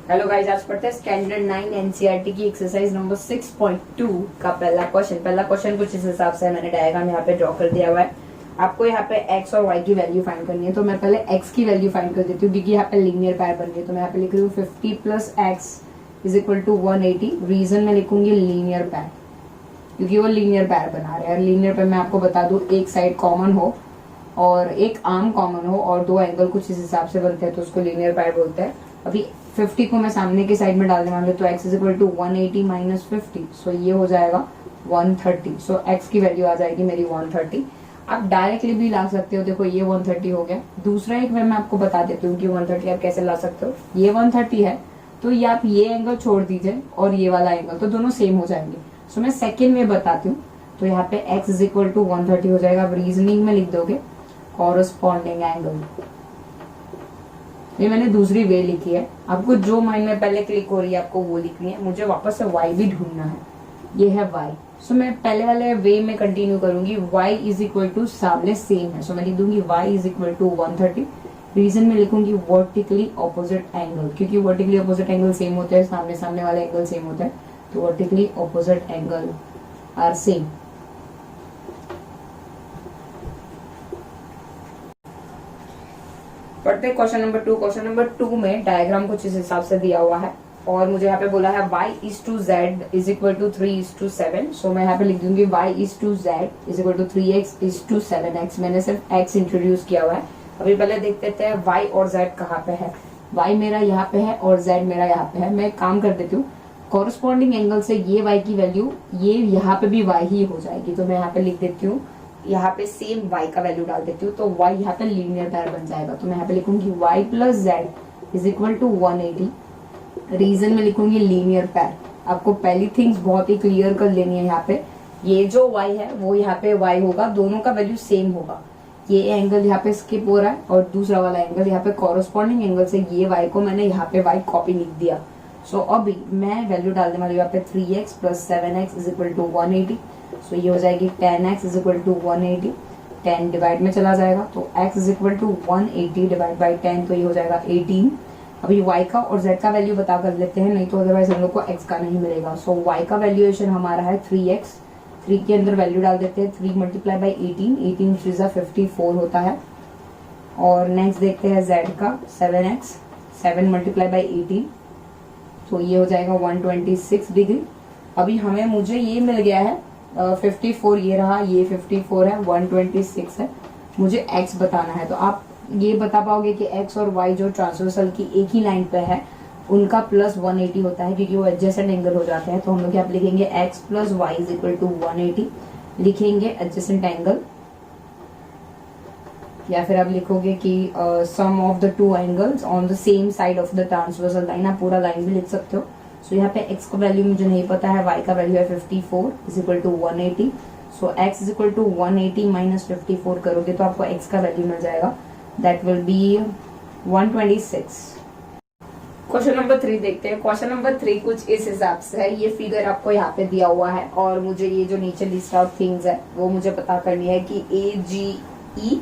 Hello guys, आज पढ़ते हैं स्टैंडर्ड 9 एनसीईआरटी की एक्सरसाइज नंबर 6.2 का पहला क्वेश्चन कुछ इस हिसाब से मैंने डायग्राम यहाँ पे ड्रॉ कर दिया हुआ है। आपको यहाँ पे x और y की वैल्यू फाइंड करनी है, तो मैं पहले x की वैल्यू फाइंड कर देती हूँ क्योंकि यहाँ पे लीनियर पैर बन गई। तो मैं यहाँ पे लिख रही हूँ 50 plus x is equal to 180। Reason में लिखूंगी लीनियर पैर, क्योंकि वो लीनियर पैर बना रहे हैं। लीनियर पैर मैं आपको बता दूं, एक साइड कॉमन हो और एक आर्म कॉमन हो और दो एंगल कुछ इस हिसाब से बनते हैं तो उसको लीनियर पैर बोलते हैं। अभी 50 को मैं सामने की साइड में डालने वाली हूँ, तो x is equal to 180 minus 50, so ये हो जाएगा 130। सो x की वैल्यू आ जाएगी मेरी 130। आप डायरेक्टली भी ला सकते हो, देखो ये 130 हो गया। दूसरा एक मैं आपको बता देती हूँ कि 130 आप कैसे ला सकते हो। ये 130 है तो ये आप ये एंगल छोड़ दीजिए और ये वाला एंगल, तो दोनों सेम हो जाएंगे। सो मैं सेकेंड में बताती हूँ, तो यहाँ पे x इज इक्वल टू 130 हो जाएगा। आप रीजनिंग में लिख दोगे कॉरस्पॉन्डिंग एंगल। ये मैंने दूसरी वे लिखी है, आपको जो माइंड में पहले क्लिक हो रही है आपको वो लिखनी है। मुझे वापस से y भी ढूंढना है, ये है y। सो मैं पहले वाले वे में कंटिन्यू करूंगी। y इज इक्वल टू सामने सेम है, सो मैं लिख दूंगी y is equal to 130। Reason में लिखूंगी वर्टिकली ऑपोजिट एंगल, क्योंकि वर्टिकली ऑपोजिट एंगल सेम होते हैं, सामने सामने वाले एंगल सेम होता है, तो vertically opposite angle are same. पढ़ते क्वेश्चन नंबर 2। क्वेश्चन नंबर 2 में डायग्राम कुछ इस हिसाब से दिया हुआ है और मुझे यहाँ पे बोला है y is to z is equal to 3 is to 7। So मैं यहाँ पे लिख दूंगी y is to z is equal to 3x is to 7x। मैंने सिर्फ x इंट्रोड्यूस किया हुआ है। अभी पहले देखते हैं y और z कहाँ पे है। y मेरा यहाँ पे है और z मेरा यहाँ पे है। मैं काम कर देती हूँ, कॉरस्पॉन्डिंग एंगल से ये y की वैल्यू ये यहाँ पे भी y ही हो जाएगी। तो मैं यहाँ पे लिख देती हूँ, यहाँ पे सेम y का वैल्यू डाल देती हूँ, तो y यहाँ पे लीनियर पैर बन जाएगा। तो मैं यहाँ पे लिखूंगी y plus z is equal to 180। Reason में लिखूंगी लीनियर पैर। आपको पहली थिंग्स बहुत ही क्लियर कर लेनी है। यहाँ पे ये जो y है वो यहाँ पे y होगा, दोनों का वैल्यू सेम होगा। ये एंगल यहाँ पे स्किप हो रहा है और दूसरा वाला एंगल यहाँ पे कॉरस्पॉन्डिंग एंगल से ये y को मैंने यहाँ पे y कॉपी लिख दिया। सो अभी मैं वैल्यू डालने वाली हूँ यहाँ पे 3x plus 7x is equal to 180। So ये हो जाएगी 10x is equal to 180। 10 divide में चला जाएगा तो x is equal to 180 divide by 10, तो ये हो जाएगा 18। अभी y का और z का वैल्यू बता कर लेते हैं, नहीं तो अदरवाइज हम लोग को x का नहीं मिलेगा। सो y का वैल्यूएशन हमारा है 3x। 3 के अंदर वैल्यू डाल देते हैं, 3 मल्टीप्लाई बाई 18 3 54 होता है। और नेक्स्ट देखते हैं z का 7x। 7 मल्टीप्लाई बाई 18, तो ये हो जाएगा 126 डिग्री। अभी हमें मुझे ये मिल गया है 54, ये रहा, ये 54 है, 126 है। मुझे x बताना है, तो आप ये बता पाओगे कि x और y जो ट्रांसवर्सल की एक ही लाइन पे है उनका प्लस 180 होता है, क्योंकि वो एडजेसेंट एंगल हो जाते हैं। तो हम लोग यहाँ पे लिखेंगे x plus y is equal to 180, लिखेंगे एडजेसेंट एंगल, या फिर आप लिखोगे कि sum of the two angles on the same side of the transversal line. आप पूरा लाइन भी लिख सकते हो। सो यहाँ पे x का वैल्यू मुझे नहीं पता है, y का वैल्यू है 54 is equal to 180। So x is equal to 180 minus 54 करोगे तो आपको x का वैल्यू मिल जाएगा, दैट विल बी 126। क्वेश्चन नंबर 3 देखते हैं। क्वेश्चन नंबर 3 कुछ इस हिसाब से है। ये फिगर आपको यहाँ पे दिया हुआ है और मुझे ये जो नीचे लिस्ट ऑफ थिंग्स है वो मुझे पता करनी है कि AGE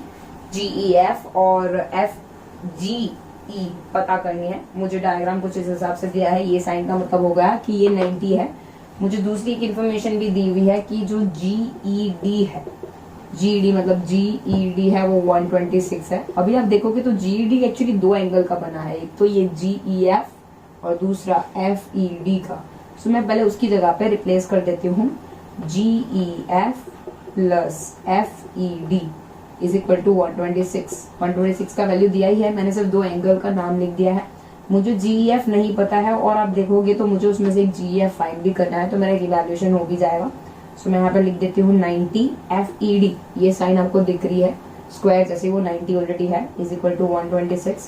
GEF और FGE पता करनी है। मुझे डायग्राम कुछ इस हिसाब से दिया है। ये साइन का मतलब हो गया कि ये 90 है। मुझे दूसरी एक इन्फॉर्मेशन भी दी हुई है कि जो GED है, GED मतलब GED है वो 126 है। अभी आप देखोगे तो GED एक्चुअली दो एंगल का बना है, एक तो ये GEF और दूसरा FED का। सो मैं पहले उसकी जगह पे रिप्लेस कर देती हूँ, GEF plus FED is equal to 126। 126 का वैल्यू दिया ही है, मैंने सिर्फ दो एंगल का नाम लिख दिया है। मुझे GEF नहीं पता है और आप देखोगे तो मुझे उसमें से एक GEF फाइंड भी करना है, तो मेरा इवैल्यूएशन हो भी जाएगा। सो मैं यहाँ पे लिख देती हूँ 90 FED, ये साइन आपको दिख रही है स्क्वायर जैसे, वो 90 ऑलरेडी है, is equal to 126।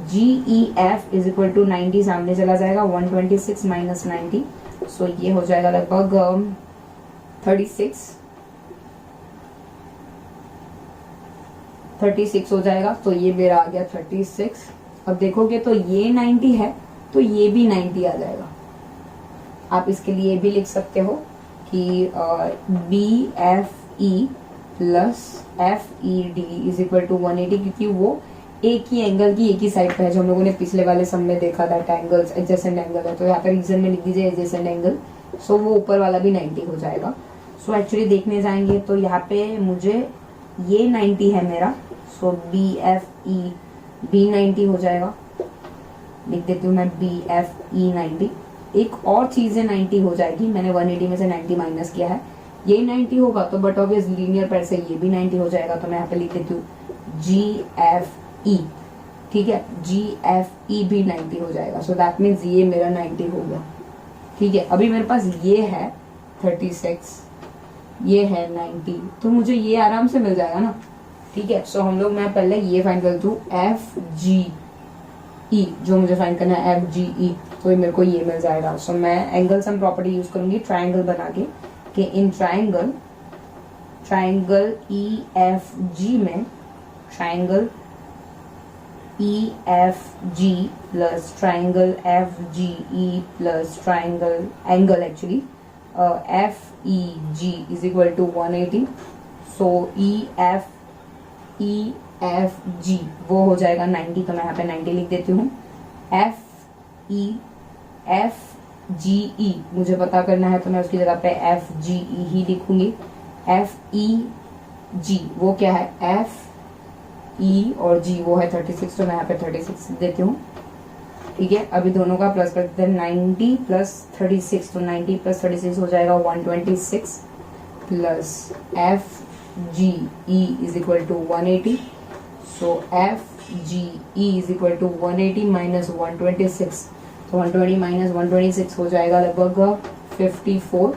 GEF is equal to 90 सामने चला जाएगा, 126 माइनस 90, सो ये हो जाएगा लगभग 36 हो जाएगा। तो ये मेरा आ गया 36। अब देखोगे तो ये 90 है तो ये भी 90 आ जाएगा। आप इसके लिए भी लिख सकते हो कि BFE plus FED is equal to 180, क्योंकि वो एक ही एंगल की एक ही साइड पे है, जो हम लोगों ने पिछले वाले सम में देखा था एंगल्स एडजेसेंट एंगल है, तो यहाँ पे रीजन में लिख दीजिए एडजेसेंट एंगल, सो वो ऊपर वाला भी 90 हो जाएगा। सो एक्चुअली देखने जाएंगे तो यहाँ पे मुझे ये 90 है मेरा, सो BFE भी 90 हो जाएगा, लिख देती हूँ मैं BFE 90। एक और चीजें 90 हो जाएगी, मैंने 180 में से 90 माइनस किया है, ये 90 होगा तो बट ऑब्वियस लीनियर पैर से ये भी 90 हो जाएगा, तो मैं यहाँ पे लिख देती हूँ GFE, ठीक है, GFE भी 90 हो जाएगा। सो दैट मीन्स ये मेरा 90 हो गया, ठीक है। अभी मेरे पास ये है 36, ये है 90, तो मुझे ये आराम से मिल जाएगा ना, ठीक है। सो हम लोग, मैं पहले ये फाइंड करती हूँ FGE, जो मुझे फाइंड करना है FGE, तो मेरे को ये मिल जाएगा। सो मैं एंगल सम प्रॉपर्टी यूज करूंगी ट्राइंगल बना के, कि इन ट्राइंगल EFG में triangle EFG plus triangle FGE plus triangle angle actually FEG is equal to 180। So EFG वो हो जाएगा 90, तो मैं यहाँ पे 90 लिख देती हूँ। FGE मुझे पता करना है, तो मैं उसकी जगह पे FGE ही लिखूंगी। FEG वो क्या है, FE और G वो है 36, तो मैं यहाँ पे 36 देती हूँ, ठीक है। अभी दोनों का प्लस कर देते हैं, 90 प्लस 36, तो 90 प्लस 36 हो जाएगा 126 plus FGE is equal to 180। So FGE is equal to 180 minus 126, तो 120 माइनस 126 हो जाएगा लगभग 54।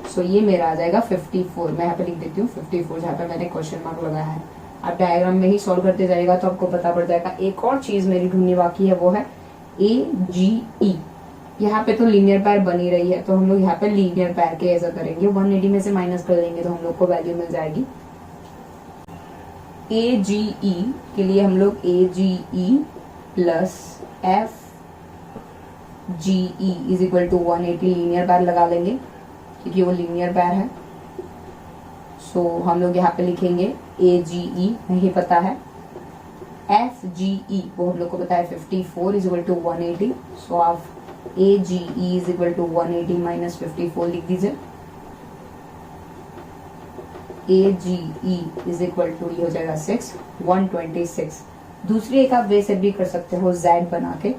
सो ये मेरा आ जाएगा 54, मैं यहाँ पे लिख देती हूँ 54, जहाँ पे मैंने क्वेश्चन मार्क लगाया है। आप डायग्राम में ही सॉल्व करते जाएगा तो आपको पता पड़ जाएगा। एक और चीज मेरी ढूंढनी बाकी है, वो है AGE। यहाँ पे तो लीनियर पैर बनी रही है, तो हम लोग यहाँ पे लीनियर पैर के ऐसा करेंगे, 180 में से माइनस कर देंगे तो हम लोग को वैल्यू मिल जाएगी। AGE के लिए हम लोग AGE plus FGE is equal to 180 linear pair लगा लेंगे, क्योंकि वो लीनियर पैर है। सो हम लोग यहाँ पे लिखेंगे AGE नहीं पता है, FGE वो हम लोग को पता है 54 इज इक्वल टू 180। सो आप AGE is equal to 180 minus 54 लिख दीजिए। AGE इज इक्वल टू ये हो जाएगा 126। दूसरी एक आप वे से भी कर सकते हो, Z बना के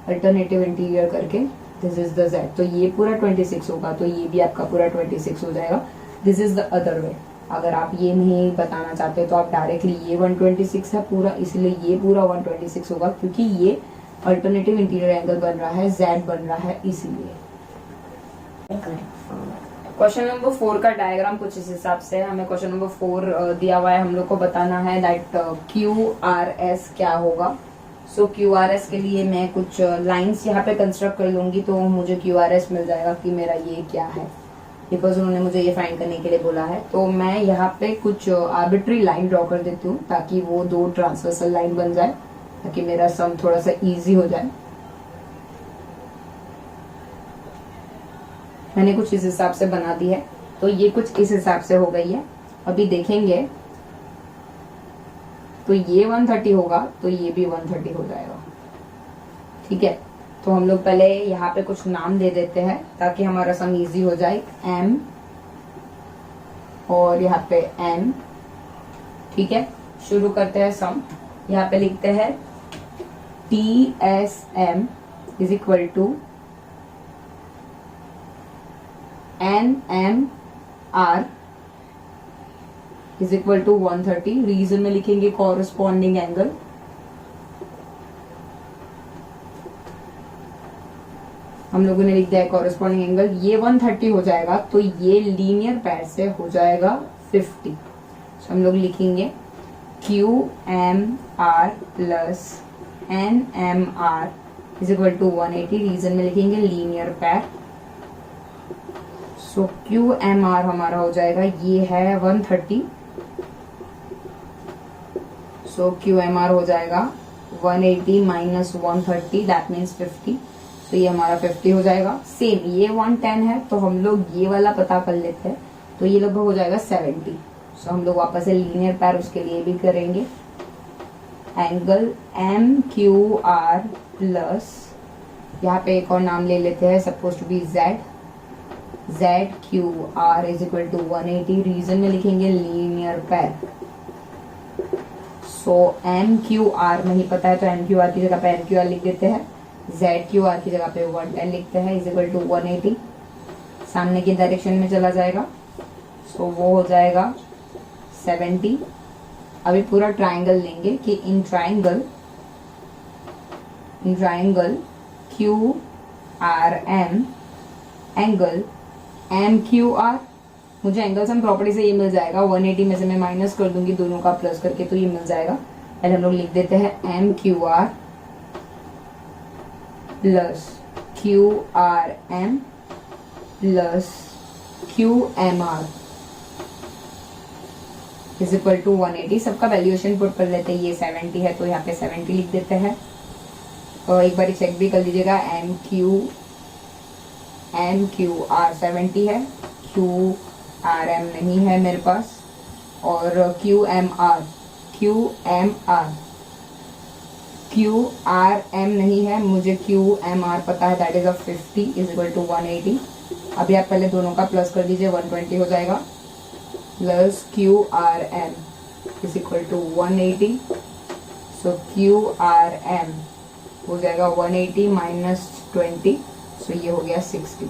अल्टरनेटिव इंटीरियर करके, दिस इज द Z, तो ये पूरा 26 होगा, तो ये भी आपका पूरा 26 हो जाएगा। This is the other way. अगर आप ये नहीं बताना चाहते तो आप डायरेक्टली, ये 126 है पूरा, इसलिए ये पूरा 126 होगा, क्योंकि ये अल्टरनेटिव इंटीरियर एंगल बन रहा है, Z बन रहा है, इसीलिए। क्वेश्चन नंबर 4 का डायग्राम कुछ इस हिसाब से है। हमें क्वेश्चन नंबर 4 दिया हुआ है, हम लोग को बताना है दैट QRS क्या होगा। सो QRS के लिए मैं कुछ लाइंस यहाँ पे कंस्ट्रक्ट कर लूंगी, तो मुझे QRS मिल जाएगा कि मेरा ये क्या है, बिकॉज उन्होंने मुझे ये फाइंड करने के लिए बोला है। तो मैं यहाँ पे कुछ आर्बिट्री लाइन ड्रॉ कर देती हूँ, ताकि वो दो ट्रांसवर्सल लाइन बन जाए, ताकि मेरा सम थोड़ा सा इजी हो जाए। मैंने कुछ इस हिसाब से बना दी है, तो ये कुछ इस हिसाब से हो गई है। अभी देखेंगे तो ये 130 होगा, तो ये भी 130 हो जाएगा, ठीक है। तो हम लोग पहले यहाँ पे कुछ नाम दे देते हैं, ताकि हमारा सम इजी हो जाए। M और यहाँ पे N, ठीक है। शुरू करते हैं सम। यहाँ पे लिखते हैं TSM is equal to NMR is equal to 130। Reason में लिखेंगे कॉरस्पॉन्डिंग एंगल। हम लोगों ने लिख दिया है कॉरस्पॉन्डिंग एंगल, ये 130 हो जाएगा, तो ये लीनियर पैर से हो जाएगा 50। तो हम लोग लिखेंगे QMR plus NMR is equal to 180। Reason में लिखेंगे लीनियर पैर। सो QMR हमारा हो जाएगा, ये है 130, सो QMR हो जाएगा 180 माइनस 130, दैट मीन्स 50। तो ये हमारा 50 हो जाएगा। सेम ये 110 है, तो हम लोग ये वाला पता कर लेते हैं, तो ये लगभग हो जाएगा 70। सो हम लोग वापस से लीनियर पैर उसके लिए भी करेंगे। Angle M Q R plus, यहाँ पे एक और नाम ले लेते हैं, suppose to be z, z Q R is equal to 180। Reason में लिखेंगे लीनियर पैर। सो एम क्यू आर नहीं पता है तो एम क्यू आर की जगह पे एम क्यू आर लिख देते हैं, जेड क्यू आर की जगह पे 110 लिखते हैं, इज इक्वल टू 180। सामने की डायरेक्शन में चला जाएगा, सो वो हो जाएगा 70। अभी पूरा ट्राइंगल लेंगे कि in triangle Q R M angle M Q R, मुझे एंगल सम प्रॉपर्टी से ये मिल जाएगा, 180 में से मैं माइनस कर दूंगी दोनों का प्लस करके, तो ये मिल जाएगा। पहले हम लोग लिख देते हैं M Q R plus Q R M plus Q M R is equal to 180। सबका वैल्यूएशन पुट कर लेते हैं, ये 70 है तो यहाँ पे 70 लिख देते हैं। और एक बार चेक भी कर लीजिएगा, एम क्यू आर 70 है, क्यू आर एम नहीं है मेरे पास, और क्यू एम आर नहीं है, मुझे क्यू एम आर पता है, that is 50 is equal to 180। अभी आप पहले दोनों का प्लस कर दीजिए, 120 हो जाएगा, plus Q R M is equal to 180। So Q R M हो जाएगा 180 माइनस 20, सो ये हो गया 60।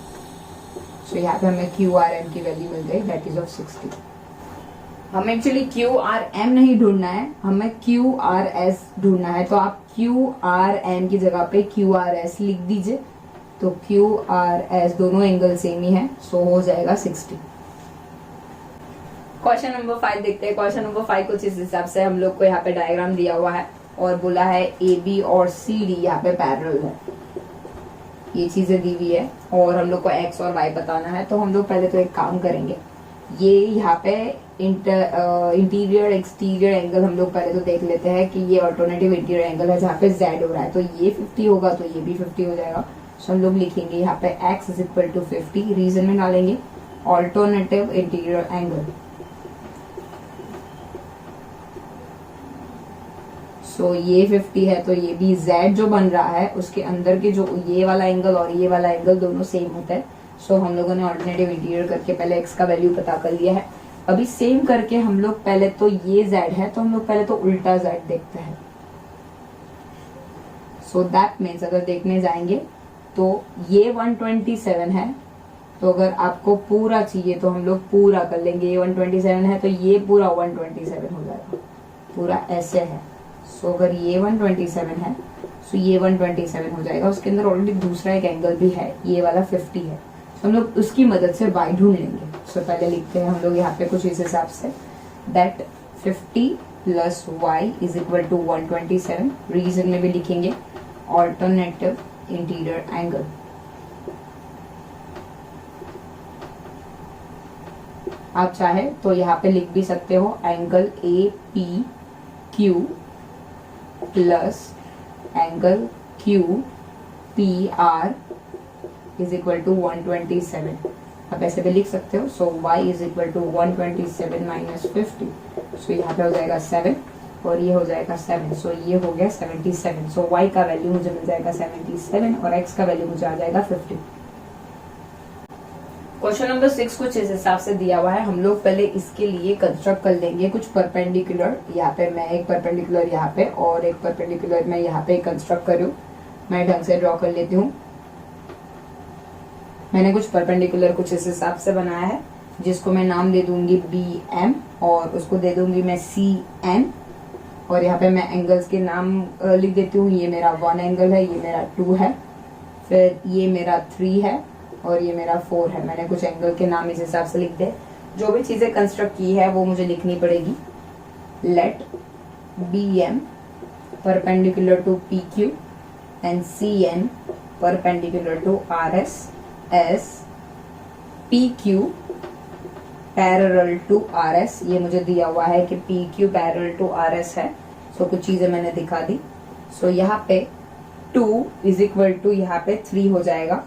सो यहाँ पे हमें क्यू आर एम की वैल्यू मिल गई, दैट इज ऑफ 60। हमें एक्चुअली क्यू आर एम नहीं ढूंढना है, हमें क्यू आर एस ढूंढना है, तो आप क्यू आर एम की जगह पे क्यू आर एस लिख दीजिए, तो क्यू आर एस दोनों एंगल सेम ही है, सो हो जाएगा 60। क्वेश्चन नंबर 5 देखते हैं। क्वेश्चन नंबर 5 कुछ इस हिसाब से, हम लोग को यहाँ पे डायग्राम दिया हुआ है और बोला है ए बी और सी डी यहाँ पे पैरेलल है, ये चीजें दी हुई है और हम लोग को एक्स और वाई बताना है। तो हम लोग पहले तो एक काम करेंगे, ये यहाँ पे इंटीरियर एक्सटीरियर एंगल हम लोग पहले तो देख लेते हैं कि ये ऑल्टरनेटिव इंटीरियर एंगल है जहाँ पे जेड हो रहा है, तो ये 50 होगा तो ये भी 50 हो जाएगा। सो हम लोग लिखेंगे यहाँ पे x is equal to 50, region में डालेंगे ऑल्टरनेटिव इंटीरियर एंगल। सो ये 50 है तो ये भी z जो बन रहा है उसके अंदर के जो ये वाला एंगल और ये वाला एंगल दोनों सेम होता है। सो हम लोगों ने ऑल्टरनेटिव इंटीरियर करके पहले x का वैल्यू पता कर लिया है। अभी सेम करके हम लोग पहले तो ये z है तो हम लोग पहले तो उल्टा z देखते हैं। सो दैट मीन्स अगर देखने जाएंगे तो ये 127 है, तो अगर आपको पूरा चाहिए तो हम लोग पूरा कर लेंगे, ये 127 है तो ये पूरा 127 हो जाएगा, पूरा ऐसे है। सो अगर ये 127 है सो ये 127 हो जाएगा। उसके अंदर ऑलरेडी दूसरा एक एंगल भी है, ये वाला 50 है, तो हम लोग उसकी मदद से y ढूंढ लेंगे। सो पहले लिखते हैं हम लोग यहाँ पे कुछ इस हिसाब से, that 50 plus y is equal to 127। Region में भी लिखेंगे ऑल्टरनेटिव इंटीरियर एंगल। आप चाहे तो यहाँ पे लिख भी सकते हो angle A P Q plus angle Q P R is equal to 127। आप ऐसे भी लिख सकते हो। So y is equal to 127 minus 50, सो यहाँ पे हो जाएगा 7 और ये हो जाएगा 7, सो ये हो गया 77। सो y का वैल्यू मुझे मिल जाएगा 77 और x का वैल्यू मुझे आ जाएगा 50। क्वेश्चन नंबर 6 कुछ इस हिसाब से दिया हुआ है। हम लोग पहले इसके लिए कंस्ट्रक्ट कर लेंगे कुछ परपेंडिकुलर, यहाँ पे मैं एक परपेंडिकुलर यहाँ पे और एक परपेंडिकुलर मैं यहाँ पे कंस्ट्रक्ट करूँ। मैं ढंग से ड्रॉ कर लेती हूँ। मैंने कुछ परपेंडिकुलर कुछ इस हिसाब से बनाया है जिसको मैं नाम दे दूंगी BM और उसको दे दूंगी मैं CN और यहाँ पे मैं एंगल्स के नाम लिख देती हूँ। ये मेरा 1 एंगल है, ये मेरा 2 है, फिर ये मेरा 3 है और ये मेरा 4 है। मैंने कुछ एंगल के नाम इस हिसाब से लिख दे। जो भी चीजें कंस्ट्रक्ट की है वो मुझे लिखनी पड़ेगी। Let BM perpendicular to PQ and CN perpendicular to RS as PQ parallel to RS। ये मुझे दिया हुआ है कि PQ पैरेलल टू RS है। सो कुछ चीजें मैंने दिखा दी। सो यहाँ पे 2 इज इक्वल टू यहाँ पे 3 हो जाएगा।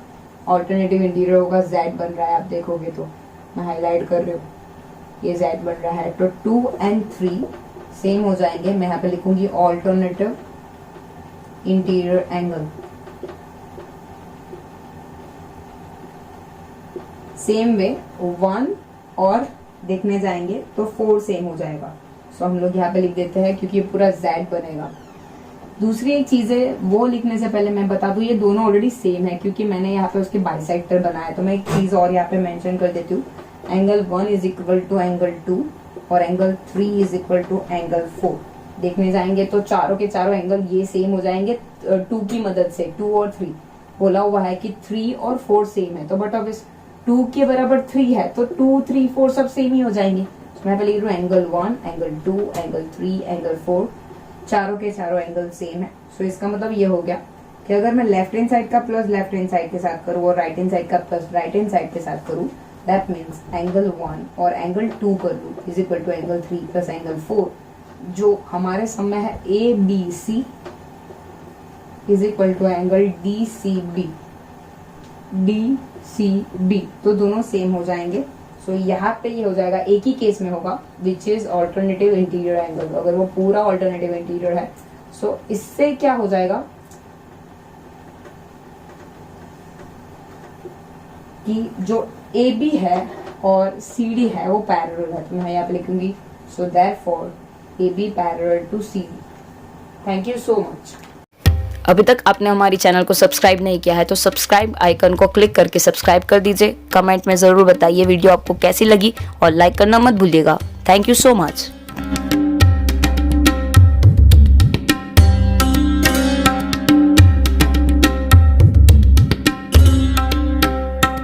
ऑल्टरनेटिव इंटीरियर होगा, Z बन रहा है, आप देखोगे तो मैं हाईलाइट कर रही हूँ, ये Z बन रहा है। तो 2 and 3 सेम हो जाएंगे। मैं यहाँ पे लिखूंगी alternative interior angle. Same way 1 और देखने जाएंगे तो 4 सेम हो जाएगा। सो हम लोग यहाँ पे लिख देते हैं क्योंकि ये पूरा z बनेगा। दूसरी एक चीज है वो लिखने से पहले मैं बता दूं, ये दोनों ऑलरेडी सेम है क्योंकि मैंने यहाँ पे उसके बाइसेक्टर बनाया। तो मैं एक चीज और यहाँ पे मेंशन कर देती हूँ, angle 1 is equal to angle 2 और angle 3 is equal to angle 4। देखने जाएंगे तो चारों के चारों एंगल ये सेम हो जाएंगे 2 की मदद से। 2 और 3 बोला हुआ है कि 3 और 4 सेम है, तो बट अब इस 2 के बराबर 3 है तो 2, 3, 4 सब सेम ही हो जाएंगे। मैं पहले लिख रहा हूँ एंगल 1, एंगल 2, एंगल 3, एंगल 4, चारों के चारों एंगल सेम है। सो इसका मतलब ये हो गया कि अगर मैं लेफ्ट हैंड साइड का प्लस लेफ्ट हैंड साइड के साथ करूँ और राइट हैंड साइड का प्लस राइट हैंड साइड के साथ करूँ, दैट मीन्स एंगल 1 और एंगल 2 कर लूँ is equal to angle 3 plus angle 4। जो हमारे सम में है ABC is equal to angle DCB, तो दोनों सेम हो जाएंगे। सो यहाँ पे ये हो जाएगा, एक ही केस में होगा which is alternative interior angle. अगर वो पूरा ऑल्टरनेटिव इंटीरियर है सो इससे क्या हो जाएगा कि जो AB है और CD है वो पैरेलल है। तो मैं यहाँ पे लिखूंगी so therefore AB parallel to CD। Thank you so much. अभी तक आपने हमारी चैनल को सब्सक्राइब नहीं किया है तो सब्सक्राइब आइकन को क्लिक करके सब्सक्राइब कर दीजिए। कमेंट में ज़रूर बताइए वीडियो आपको कैसी लगी और लाइक करना मत भूलिएगा। Thank you so much.